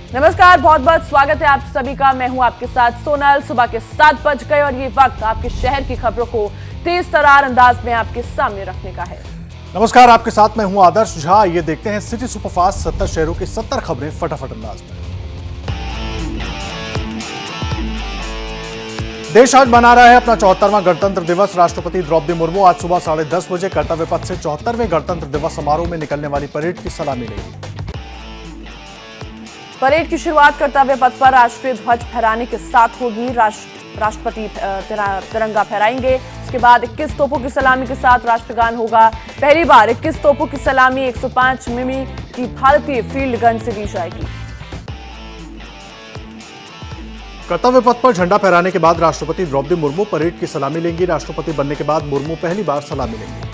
नमस्कार, बहुत बहुत स्वागत है आप सभी का। मैं हूं आपके साथ सोनल। सुबह के 7 बज गए और ये वक्त आपके शहर की खबरों को तेज तरार अंदाज में आपके सामने रखने का है। नमस्कार, आपके साथ मैं हूं आदर्श झा। ये देखते हैं सिटी सुपरफास्ट 70 शहरों की 70 खबरें फटाफट अंदाज में। देश आज मना रहा है अपना 74वां गणतंत्र दिवस। राष्ट्रपति द्रौपदी मुर्मू आज सुबह 10:30 बजे कर्तव्य पथ से 74वें गणतंत्र दिवस समारोह में निकलने वाली परेड की सलामी लेंगी। परेड की शुरुआत कर्तव्य पथ पर राष्ट्रीय ध्वज फहराने के साथ होगी। राष्ट्रपति तिरंगा फहराएंगे। उसके बाद 21 तोपों की सलामी के साथ राष्ट्रगान होगा। पहली बार 21 तोपों की सलामी 105 मिमी की भारतीय फील्ड गन से दी जाएगी। कर्तव्य पथ पर झंडा फहराने के बाद राष्ट्रपति द्रौपदी मुर्मू परेड की सलामी लेंगी। राष्ट्रपति बनने के बाद मुर्मू पहली बार सलामी लेंगी।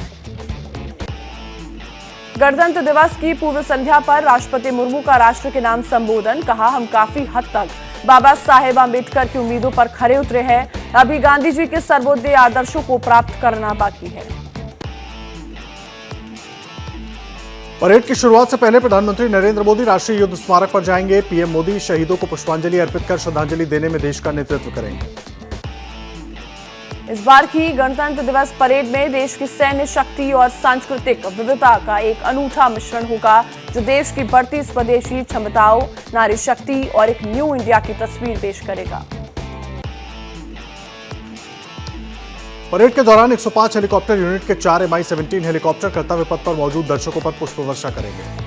गणतंत्र दिवस की पूर्व संध्या पर राष्ट्रपति मुर्मू का राष्ट्र के नाम संबोधन। कहा, हम काफी हद तक बाबा साहेब आंबेडकर की उम्मीदों पर खरे उतरे हैं। अभी गांधी जी के सर्वोदय आदर्शों को प्राप्त करना बाकी है। परेड की शुरुआत से पहले प्रधानमंत्री नरेंद्र मोदी राष्ट्रीय युद्ध स्मारक पर जाएंगे। पीएम मोदी शहीदों को पुष्पांजलि अर्पित कर श्रद्धांजलि देने में देश का नेतृत्व करेंगे। इस बार की गणतंत्र दिवस परेड में देश की सैन्य शक्ति और सांस्कृतिक विविधता का एक अनूठा मिश्रण होगा, जो देश की बढ़ती स्वदेशी क्षमताओं, नारी शक्ति और एक न्यू इंडिया की तस्वीर पेश करेगा। परेड के दौरान 105 हेलीकॉप्टर यूनिट के 4 Mi-17 हेलीकॉप्टर कर्तव्य पथ पर मौजूद दर्शकों पर पुष्प वर्षा करेंगे।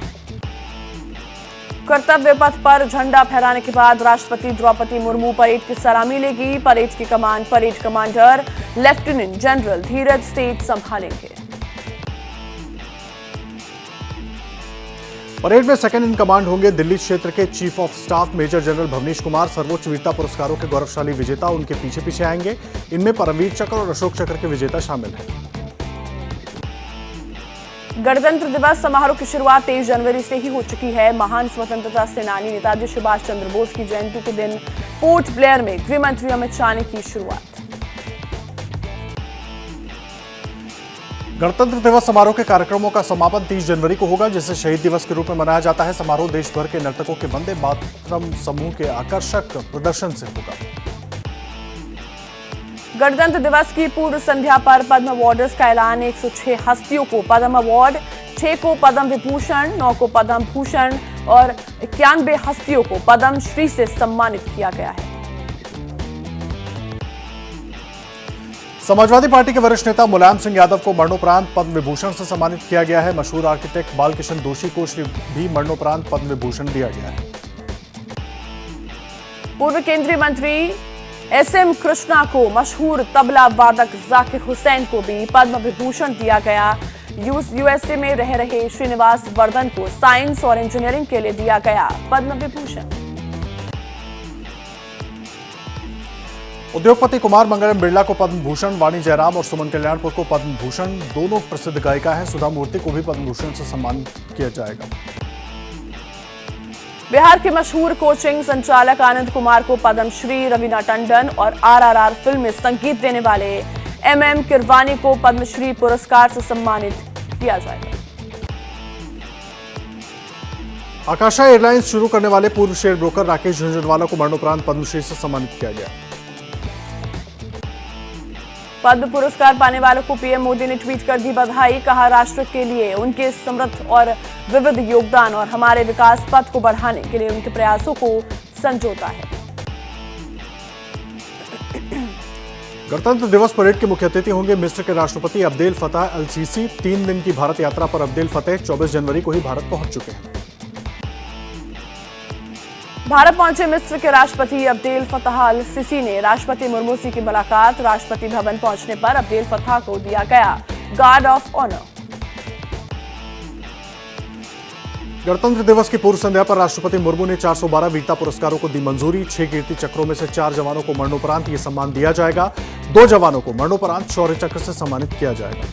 कर्तव्य पथ पर झंडा फहराने के बाद राष्ट्रपति द्रौपदी मुर्मू परेड की सलामी लेगी। परेड की कमान परेड कमांडर लेफ्टिनेंट जनरल धीरज सेठ संभालेंगे। परेड में सेकंड इन कमांड होंगे दिल्ली क्षेत्र के chief of staff major general Bhavnesh Kumar. सर्वोच्च वीरता पुरस्कारों के गौरवशाली विजेता उनके पीछे पीछे आएंगे। इनमें परमवीर चक्र और अशोक चक्र के विजेता शामिल हैं। गणतंत्र दिवस समारोह की शुरुआत 23 जनवरी से ही हो चुकी है। महान स्वतंत्रता सेनानी नेताजी सुभाष चंद्र बोस की जयंती के दिन पोर्ट ब्लेयर में गृह मंत्री अमित शाह ने की शुरुआत। गणतंत्र दिवस समारोह के कार्यक्रमों का समापन 30 जनवरी को होगा, जिसे शहीद दिवस के रूप में मनाया जाता है। समारोह देश भर के नर्तकों के वंदे मातरम समूह के आकर्षक प्रदर्शन से होगा। गणतंत्र दिवस की पूर्व संध्या पर पद्म अवार्ड्स का ऐलान। 106 हस्तियों को पद्म अवार्ड, 6 को पद्म विभूषण, 9 को पद्म भूषण और 91 हस्तियों को पद्म श्री से सम्मानित किया गया है। समाजवादी पार्टी के वरिष्ठ नेता मुलायम सिंह यादव को मरणोपरांत पद्म विभूषण से सम्मानित किया गया है। मशहूर आर्किटेक्ट बालकिशन दोषी को भी मरणोपरांत पद्म विभूषण दिया गया है। पूर्व केंद्रीय मंत्री SM कृष्णा को, मशहूर तबला वादक जाकिर हुसैन को भी पद्म विभूषण दिया गया। USA में रह रहे श्रीनिवास वर्धन को साइंस और इंजीनियरिंग के लिए दिया गया पद्म विभूषण। उद्योगपति कुमार मंगलम बिरला को पद्म भूषण, वाणी जयराम और सुमन कल्याणपुर को पद्म भूषण, दोनों प्रसिद्ध गायिका हैं। सुधा मूर्ति को भी पद्म भूषण से सम्मानित किया जाएगा। बिहार के मशहूर कोचिंग संचालक आनंद कुमार को पद्मश्री, रवीना टंडन और RRR फिल्म में संगीत देने वाले MM किरवानी को पद्मश्री पुरस्कार से सम्मानित किया जाएगा। आकाशा एयरलाइंस शुरू करने वाले पूर्व शेयर ब्रोकर राकेश झुंझुनवाला को मरणोपरांत पद्मश्री से सम्मानित किया गया। पद्म पुरस्कार पाने वालों को पीएम मोदी ने ट्वीट कर दी बधाई। कहा, राष्ट्र के लिए उनके समृद्ध और विविध योगदान और हमारे विकास पथ को बढ़ाने के लिए उनके प्रयासों को संजोता है। गणतंत्र दिवस परेड के मुख्य अतिथि होंगे मिस्र के राष्ट्रपति अब्देल फताह अल सीसी। 3 दिन की भारत यात्रा पर अब्देल फतेह 24 जनवरी को ही भारत पहुंच चुके हैं। भारत पहुंचे मिस्र के राष्ट्रपति अब्देल फताह अल सीसी ने राष्ट्रपति मुर्मू से की मुलाकात। राष्ट्रपति भवन पहुंचने पर अब्देल फताह को दिया गया गार्ड ऑफ ऑनर। गणतंत्र दिवस की पूर्व संध्या पर राष्ट्रपति मुर्मू ने 412 वीरता पुरस्कारों को दी मंजूरी। 6 कीर्ति चक्रों में से 4 जवानों को मरणोपरांत ये सम्मान दिया जाएगा। 2 जवानों को मरणोपरांत शौर्य चक्र से सम्मानित किया जाएगा।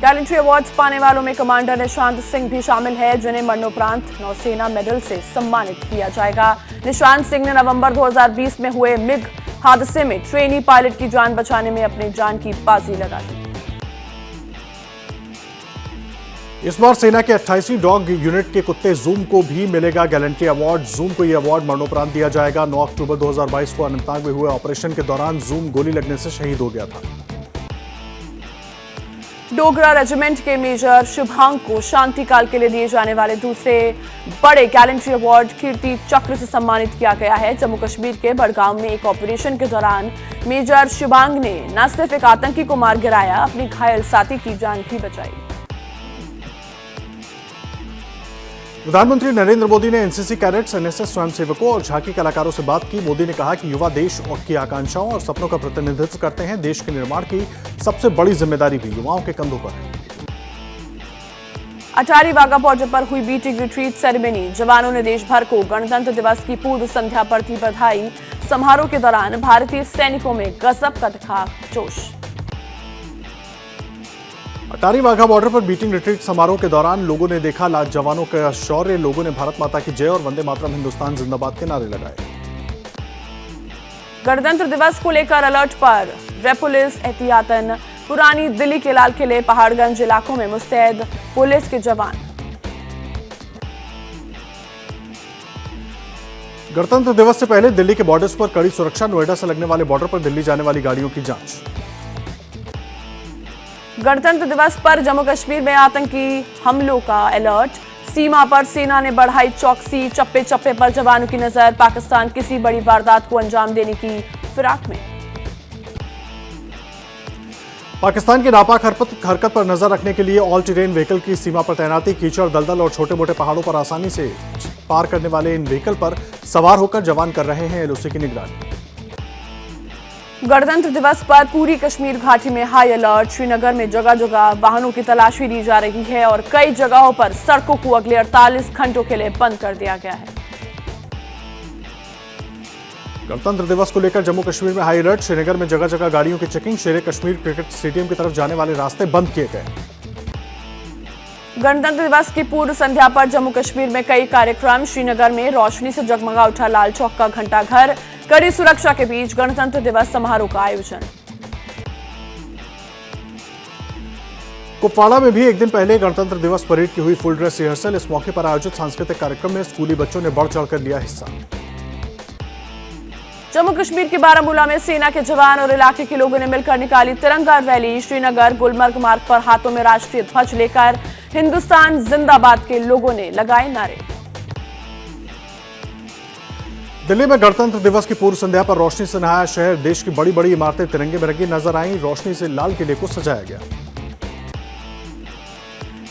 गैलेंट्री अवार्ड्स पाने वालों में कमांडर निशांत सिंह भी शामिल है, जिन्हें मरणोपरांत नौसेना मेडल से सम्मानित किया जाएगा। निशांत सिंह ने नवंबर 2020 में हुए मिग हादसे में ट्रेनी पायलट की जान बचाने में अपनी जान की बाजी लगा दी। इस बार सेना के 28वीं डॉग यूनिट के कुत्ते जूम को भी मिलेगा गैलेंट्री अवार्ड। जूम को यह अवार्ड मरणोपरांत दिया जाएगा। 9 अक्टूबर 2022 को अनंतनाग में हुए ऑपरेशन के दौरान जूम गोली लगने से शहीद हो गया था। डोगरा रेजिमेंट के मेजर शुभांग को शांति काल के लिए दिए जाने वाले दूसरे बड़े गैलेंट्री अवार्ड कीर्ति चक्र से सम्मानित किया गया है। जम्मू कश्मीर के बड़गांव में एक ऑपरेशन के दौरान मेजर शुभांग ने न सिर्फ एक आतंकी को मार गिराया, अपनी घायल साथी की जान भी बचाई। प्रधानमंत्री नरेंद्र मोदी ने एनसीसी कैडेट्स, एनएसएस स्वयंसेवकों और झांकी कलाकारों से बात की। मोदी ने कहा कि युवा देश की आकांक्षाओं और सपनों का प्रतिनिधित्व करते हैं। देश के निर्माण की सबसे बड़ी जिम्मेदारी भी युवाओं के कंधों पर है। अटारी वाघा बॉर्डर पर हुई बीटिंग रिट्रीट सेरेमनी। जवानों ने देश भर को गणतंत्र दिवस की पूर्व संध्या पर दी बधाई। समारोह के दौरान भारतीय सैनिकों में गजब का दिखा जोश। अटारी वाघा बॉर्डर पर बीटिंग रिट्रीट समारोह के दौरान लोगों ने देखा जवानों का शौर्य। लोगों ने भारत माता की जय और वंदे मातरम हिंदुस्तान जिंदाबाद के नारे लगाए। गणतंत्र दिवस को लेकर अलर्ट पर पुलिस एहतियातन। पुरानी दिल्ली के लाल किले, पहाड़गंज इलाकों में मुस्तैद पुलिस के जवान। गणतंत्र दिवस से पहले दिल्ली के बॉर्डर्स पर कड़ी सुरक्षा। नोएडा से लगने वाले बॉर्डर पर दिल्ली जाने वाली गाड़ियों की जांच। गणतंत्र दिवस पर जम्मू कश्मीर में आतंकी हमलों का अलर्ट। सीमा पर सेना ने बढ़ाई चौकसी। चप्पे चप्पे पर जवानों की नजर। पाकिस्तान किसी बड़ी वारदात को अंजाम देने की फिराक में। पाकिस्तान की नापाक हरकत पर नजर रखने के लिए ऑल टेरेन व्हीकल की सीमा पर तैनाती। कीचड़, दलदल और छोटे मोटे पहाड़ों पर आसानी से पार करने वाले इन व्हीकल पर सवार होकर जवान कर रहे हैं एलओसी की निगरानी। गणतंत्र दिवस पर पूरी कश्मीर घाटी में हाई अलर्ट। श्रीनगर में जगह जगह वाहनों की तलाशी ली जा रही है और कई जगहों पर सड़कों को अगले 48 घंटों के लिए बंद कर दिया गया है। गणतंत्र दिवस को लेकर जम्मू कश्मीर में हाई अलर्ट। श्रीनगर में जगह जगह गाड़ियों की चेकिंग। शेर कश्मीर क्रिकेट स्टेडियम की तरफ जाने वाले रास्ते बंद किए गए। गणतंत्र दिवस की पूर्व संध्या पर जम्मू कश्मीर में कई कार्यक्रम। श्रीनगर में रोशनी से जगमगा उठा लाल चौक का घंटाघर। कड़ी सुरक्षा के बीच गणतंत्र दिवस समारोह का आयोजन। कुपवाड़ा में भी एक दिन पहले गणतंत्र दिवस परेड की हुई फुल ड्रेस रिहर्सल। इस मौके पर आयोजित सांस्कृतिक कार्यक्रम में स्कूली बच्चों ने बढ़ चढ़कर लिया हिस्सा। जम्मू कश्मीर के बारामूला में सेना के जवान और इलाके के लोगों ने मिलकर निकाली तिरंगा रैली। श्रीनगर गुलमर्ग मार्ग पर हाथों में राष्ट्रीय ध्वज लेकर हिंदुस्तान जिंदाबाद के लोगों ने लगाए नारे। दिल्ली में गणतंत्र दिवस की पूर्व संध्या पर रोशनी से नहाया शहर। देश की बड़ी बड़ी इमारतें तिरंगे में रंगी नजर आईं। रोशनी से लाल किले को सजाया गया।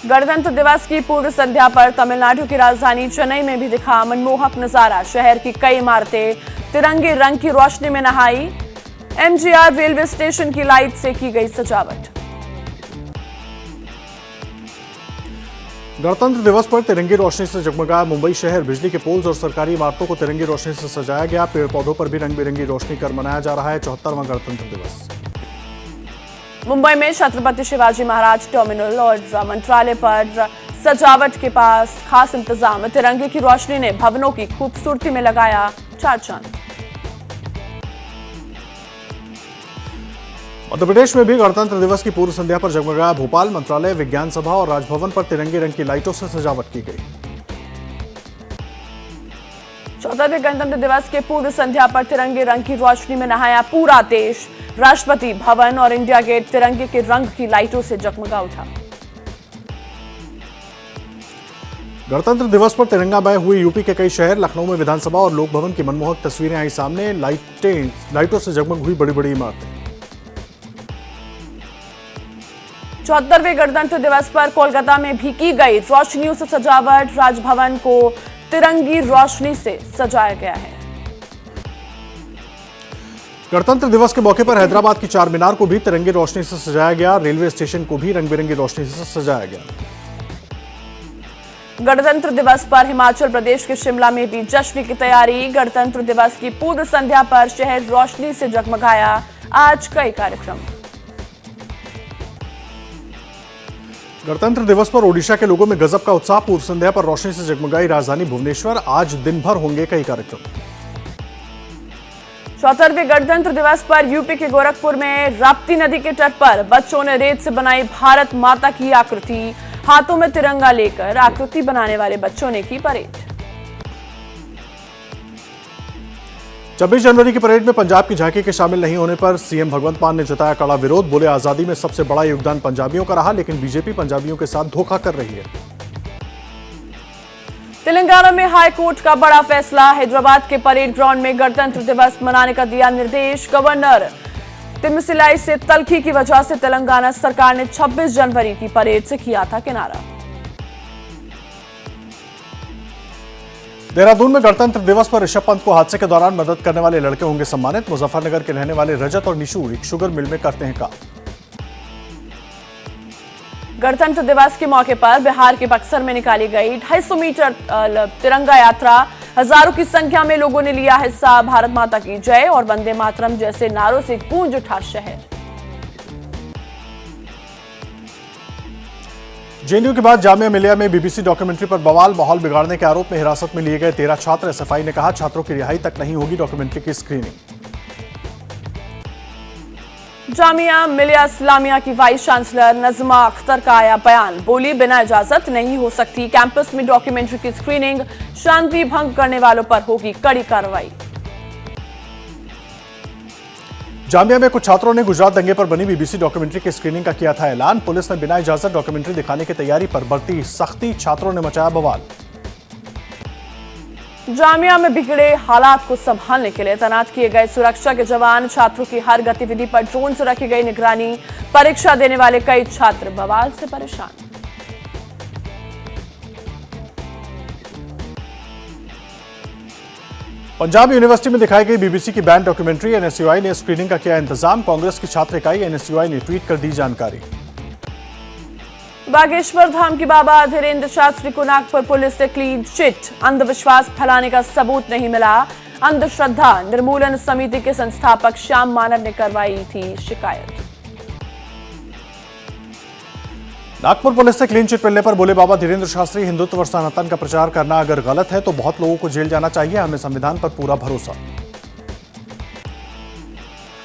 गणतंत्र दिवस की पूर्व संध्या पर तमिलनाडु की राजधानी चेन्नई में भी दिखा मनमोहक नजारा। शहर की कई इमारतें तिरंगे रंग की रोशनी में नहाई। एमजीआर रेलवे स्टेशन की लाइट से की गई सजावट। गणतंत्र दिवस पर तिरंगी रोशनी से जगमगाया मुंबई शहर। बिजली के पोल्स और सरकारी इमारतों को तिरंगी रोशनी से सजाया गया। पेड़ पौधों पर भी रंग बिरंगी रोशनी कर मनाया जा रहा है 74वां गणतंत्र दिवस। मुंबई में छत्रपति शिवाजी महाराज टर्मिनल और मंत्रालय पर सजावट के पास खास इंतजाम। तिरंगे की रोशनी ने भवनों की खूबसूरती में लगाया चार चांद। मध्य प्रदेश में भी गणतंत्र दिवस की पूर्व संध्या पर जगमगाया भोपाल। मंत्रालय, विज्ञान सभा और राजभवन पर तिरंगे रंग की लाइटों से सजावट की गई। 14वें गणतंत्र दिवस के पूर्व संध्या पर तिरंगे रंग की रोशनी में नहाया पूरा देश। राष्ट्रपति भवन और इंडिया गेट तिरंगे के रंग की लाइटों से जगमगा उठा। गणतंत्र दिवस पर तिरंगामय हुए यूपी के कई शहर। लखनऊ में विधानसभा और लोक भवन की मनमोहक तस्वीरें आई सामने। लाइटों से जगमग हुई बड़ी बड़ी इमारतें। 74वें गणतंत्र दिवस पर कोलकाता में भी की गई रोशनियों से सजावट। राजभवन को तिरंगी रोशनी से सजाया गया है। गणतंत्र दिवस के मौके पर हैदराबाद की चार मीनार को भी तिरंगी रोशनी से सजाया गया। रेलवे स्टेशन को भी रंग बिरंगी रोशनी से सजाया गया। गणतंत्र दिवस पर हिमाचल प्रदेश के शिमला में भी जश्न की तैयारी। गणतंत्र दिवस की पूर्व संध्या पर शहर रोशनी से जगमगाया। आज कई कार्यक्रम। गणतंत्र दिवस पर ओडिशा के लोगों में गजब का उत्साह। पूर्व संध्या पर रोशनी से जगमगाई राजधानी भुवनेश्वर। आज दिन भर होंगे कई कार्यक्रम। 74वें गणतंत्र दिवस पर यूपी के गोरखपुर में राप्ती नदी के तट पर बच्चों ने रेत से बनाई भारत माता की आकृति। हाथों में तिरंगा लेकर आकृति बनाने वाले बच्चों ने की परेड। 26 जनवरी की परेड में पंजाब की झांकी के शामिल नहीं होने पर सीएम भगवंत मान ने जताया कड़ा विरोध। बोले आजादी में सबसे बड़ा योगदान पंजाबियों का रहा, लेकिन बीजेपी पंजाबियों के साथ धोखा कर रही है। तेलंगाना में हाई कोर्ट का बड़ा फैसला। हैदराबाद के परेड ग्राउंड में गणतंत्र दिवस मनाने का दिया निर्देश। गवर्नर तिमिसिलाई से तल्खी की वजह से तेलंगाना सरकार ने 26 जनवरी की परेड से किया था किनारा। देहरादून में गणतंत्र दिवस पर ऋषभ पंत को हादसे के दौरान मदद करने वाले लड़के होंगे सम्मानित। मुजफ्फरनगर के रहने वाले रजत और निशु एक शुगर मिल में करते हैं काम। गणतंत्र दिवस के मौके पर बिहार के बक्सर में निकाली गई 250 मीटर तिरंगा यात्रा। हजारों की संख्या में लोगों ने लिया हिस्सा। भारत माता की जय और वंदे मातरम जैसे नारों से गूंज उठा शहर। जेएनयू के बाद जामिया मिलिया में बीबीसी डॉक्यूमेंट्री पर बवाल। माहौल बिगाड़ने के आरोप में हिरासत में लिए गए 13 छात्र। एसएफआई ने कहा छात्रों की रिहाई तक नहीं होगी डॉक्यूमेंट्री की स्क्रीनिंग। जामिया मिलिया इस्लामिया की वाइस चांसलर नजमा अख्तर का आया बयान। बोली बिना इजाजत नहीं हो सकती कैंपस में डॉक्यूमेंट्री की स्क्रीनिंग। शांति भंग करने वालों पर होगी कड़ी कार्रवाई। जामिया में कुछ छात्रों ने गुजरात दंगे पर बनी बीबीसी डॉक्यूमेंट्री की स्क्रीनिंग का किया था ऐलान। पुलिस ने बिना इजाजत डॉक्यूमेंट्री दिखाने की तैयारी पर बरती सख्ती। छात्रों ने मचाया बवाल। जामिया में बिगड़े हालात को संभालने के लिए तैनात किए गए सुरक्षा के जवान। छात्रों की हर गतिविधि पर ड्रोन से रखी गई निगरानी। परीक्षा देने वाले कई छात्र बवाल से परेशान। पंजाब यूनिवर्सिटी में दिखाई गई बीबीसी की बैंड डॉक्यूमेंट्री। एनएसयूआई ने स्क्रीनिंग का किया इंतजाम। कांग्रेस की छात्र इकाई एनएसयूआई ने ट्वीट कर दी जानकारी। बागेश्वर धाम की बाबा धीरेन्द्र शास्त्री को नागपुर पुलिस से क्लीन चिट। अंधविश्वास फैलाने का सबूत नहीं मिला। अंधश्रद्धा निर्मूलन समिति के संस्थापक श्याम मानव ने करवाई थी शिकायत। नागपुर पुलिस से क्लीन चिट मिलने पर बोले बाबा धीरेन्द्र शास्त्री हिंदुत्व और सनातन का प्रचार करना अगर गलत है तो बहुत लोगों को जेल जाना चाहिए। हमें संविधान पर पूरा भरोसा।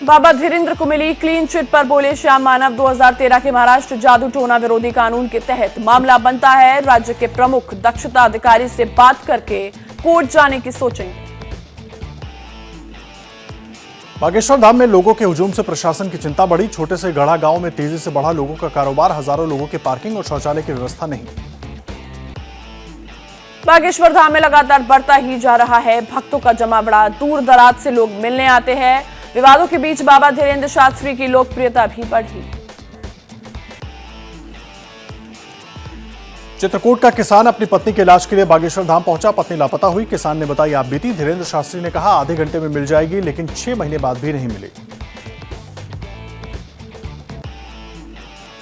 बाबा धीरेन्द्र को मिली क्लीन चिट पर बोले श्याम मानव 2013 के महाराष्ट्र जादू टोना विरोधी कानून के तहत मामला बनता है। राज्य के प्रमुख दक्षता अधिकारी से बात करके कोर्ट जाने की सोचेंगे। बागेश्वर धाम में लोगों के हुजूम से प्रशासन की चिंता बढ़ी। छोटे से गढ़ा गांव में तेजी से बढ़ा लोगों का कारोबार। हजारों लोगों के पार्किंग और शौचालय की व्यवस्था नहीं। बागेश्वर धाम में लगातार बढ़ता ही जा रहा है भक्तों का जमावड़ा। दूर दराज से लोग मिलने आते हैं। विवादों के बीच बाबा धीरेन्द्र शास्त्री की लोकप्रियता भी बढ़ी। चित्रकूट का किसान अपनी पत्नी के इलाज के लिए बागेश्वर धाम पहुंचा। पत्नी लापता हुई। किसान ने बताई आप बीती। धीरेन्द्र शास्त्री ने कहा आधे घंटे में मिल जाएगी, लेकिन 6 महीने बाद भी नहीं मिली।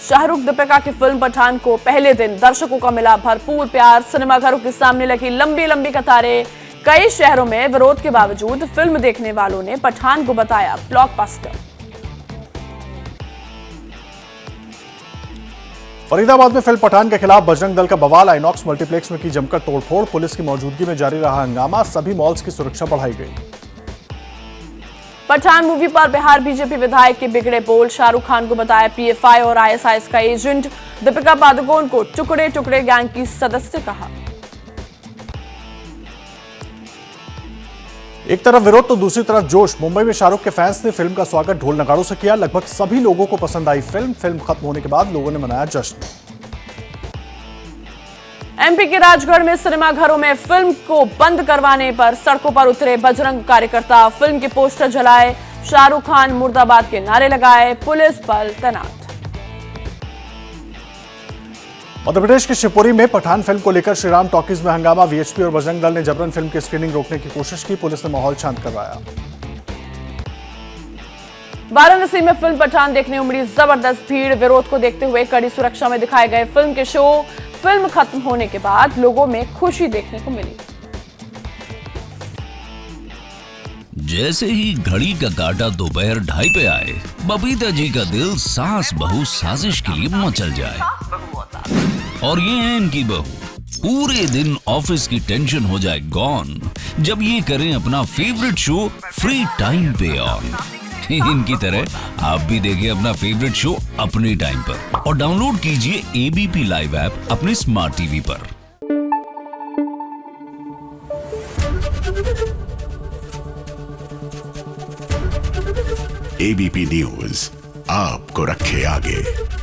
शाहरुख दीपिका की फिल्म पठान को पहले दिन दर्शकों का मिला भरपूर प्यार। सिनेमाघरों के सामने लगी लंबी लंबी कतारें। कई शहरों में विरोध के बावजूद फिल्म देखने वालों ने पठान को बताया ब्लॉकबस्टर। फरीदाबाद में फिल्म पठान के खिलाफ बजरंग दल का बवाल। आइनॉक्स मल्टीप्लेक्स में की जमकर तोड़फोड़। पुलिस की मौजूदगी में जारी रहा हंगामा। सभी मॉल्स की सुरक्षा बढ़ाई गई। पठान मूवी पर बिहार बीजेपी विधायक के बिगड़े बोल। शाहरुख खान को बताया पीएफआई और आईएसआईएस का एजेंट। दीपिका पादुकोण को टुकड़े टुकड़े गैंग की सदस्य कहा। एक तरफ विरोध तो दूसरी तरफ जोश। मुंबई में शाहरुख के फैंस ने फिल्म का स्वागत ढोल नगाड़ों से किया। लगभग सभी लोगों को पसंद आई फिल्म खत्म होने के बाद लोगों ने मनाया जश्न। एमपी के राजगढ़ में सिनेमाघरों में फिल्म को बंद करवाने पर सड़कों पर उतरे बजरंग कार्यकर्ता। फिल्म के पोस्टर जलाए। शाहरुख खान मुर्दाबाद के नारे लगाए। पुलिस बल तैनात। मध्य प्रदेश के शिवपुरी में पठान फिल्म को लेकर श्रीराम टॉकीज में हंगामा। वीएचपी और बजरंग दल ने जबरन फिल्म की स्क्रीनिंग रोकने की कोशिश की। पुलिस ने माहौल शांत करवाया। वाराणसी में फिल्म पठान देखने उमड़ी जबरदस्त भीड़। विरोध को देखते हुए कड़ी सुरक्षा में दिखाए गए फिल्म के शो। फिल्म खत्म होने के बाद लोगों में खुशी देखने को मिली। जैसे ही घड़ी का काटा दोपहर 2:30 पे आए, बबीता जी का दिल सास बहू साजिश के लिए मचल जाए। और ये है इनकी बहू, पूरे दिन ऑफिस की टेंशन हो जाए गॉन जब ये करें अपना फेवरेट शो फ्री टाइम पे ऑन। इनकी तरह आप भी देखिए अपना फेवरेट शो अपने टाइम पर और डाउनलोड कीजिए एबीपी लाइव ऐप अपने स्मार्ट टीवी पर। एबीपी न्यूज आपको रखे आगे।